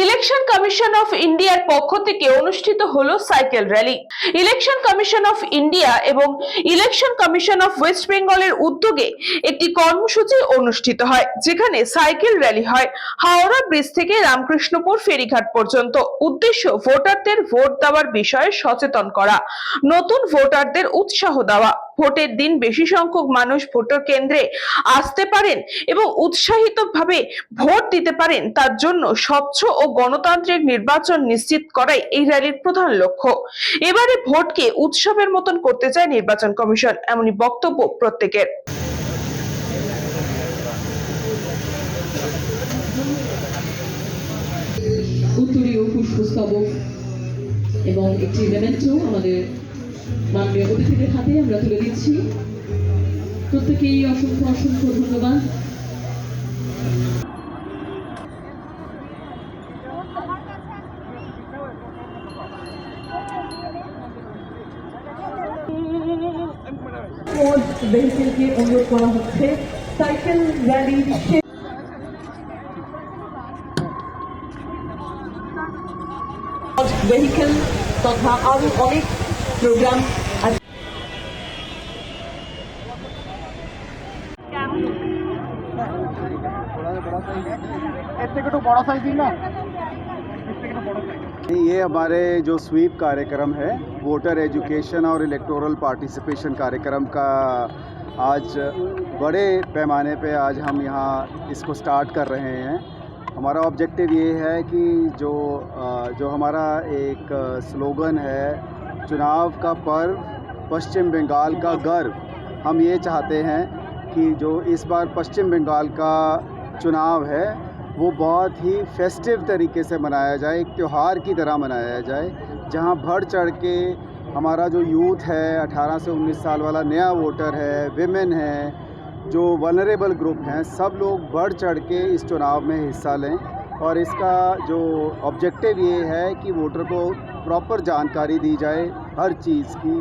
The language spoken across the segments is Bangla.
ইলেকশন কমিশন অফ ইন্ডিয়ার পক্ষ থেকে অনুষ্ঠিত হলো cycle rally. Election commission of India এবং ইলেকশন কমিশন অফ ওয়েস্ট বেঙ্গলের উদ্যোগে একটি কর্মসূচি অনুষ্ঠিত হয়, যেখানে সাইকেল র্যালি হয় হাওড়া ব্রিজ থেকে রামকৃষ্ণপুর ফেরিঘাট পর্যন্ত। উদ্দেশ্য ভোটারদের ভোট দেওয়ার বিষয়ে সচেতন করা, নতুন ভোটারদের উৎসাহ দেওয়া, ভোটের দিন বেশি সংখ্যক মানুষ ভোটার কেন্দ্রে আসতে পারেন এবং উৎসাহিতভাবে ভোট দিতে পারেন, তার জন্য স্বচ্ছ ও গণতান্ত্রিক নির্বাচন নিশ্চিত করাই এই র্যালির প্রধান লক্ষ্য। এবারে ভোটকে উৎসবের মতন করতে চায় নির্বাচন কমিশন, এমনই বক্তব্য প্রত্যেকের। উত্তরীয় পুষ্পস্তবক এবং একটি মেমেন্টো আমাদের মাননীয় অতিথিদের হাতে আমরা তুলে দিচ্ছি। প্রত্যেকেই অসংখ্য অসংখ্য ধন্যবাদ। ভেহিকেলকে অনুরোধ করা হচ্ছে সাইকেল র্যালি ভেহিকেল তথা আরো অনেক প্রোগ্রাম ये हमारे जो स्वीप कार्यक्रम है, वोटर एजुकेशन और इलेक्टोरल पार्टिसिपेशन कार्यक्रम का आज बड़े पैमाने पे आज हम यहाँ इसको स्टार्ट कर रहे हैं। हमारा ऑब्जेक्टिव ये है कि जो हमारा एक स्लोगन है, चुनाव का पर्व पश्चिम बंगाल का गर्व, हम ये चाहते हैं कि जो इस बार पश्चिम बंगाल का चुनाव है वो बहुत ही फेस्टिव तरीके से मनाया जाए, एक त्यौहार की तरह मनाया जाए, जहां बढ़ चढ़ के हमारा जो यूथ है, 18 से 19 साल वाला नया वोटर है, विमेन है, जो वल्नरेबल ग्रुप हैं, सब लोग बढ़ चढ़ के इस चुनाव में हिस्सा लें। और इसका जो ऑब्जेक्टिव ये है कि वोटर को प्रॉपर जानकारी दी जाए हर चीज़ की,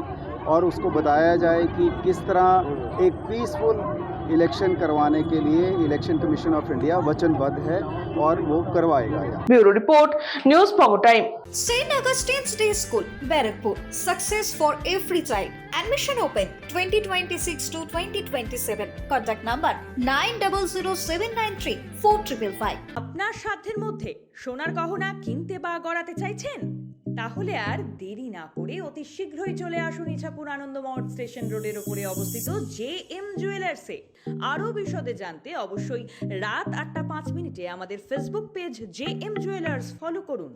और उसको बताया जाए कि किस तरह एक पीसफुल इलेक्शन करवाने के लिए इलेक्शन कमीशन ऑफ इंडिया वचनबद्ध है और वो करवाएगा। Bureau report, news Pongo time. St. Augustine's Day School, Barakpur. Success for every child. Admission open 2026 to 2027. Contact number 9007934555. আপনার সাধ্যের মধ্যে সোনার গহনা কিনতে বা গড়াতে চাইছেন? তাহলে আর দেরি না করে অতি শীঘ্রই চলে আসুন ইছাপুর আনন্দমঠ স্টেশন রোডের উপরে অবস্থিত জেএম জুয়েলার্সে। আরও বিশদে জানতে অবশ্যই রাত 8টা 5 মিনিটে আমাদের Facebook page JM jewellers follow করুন।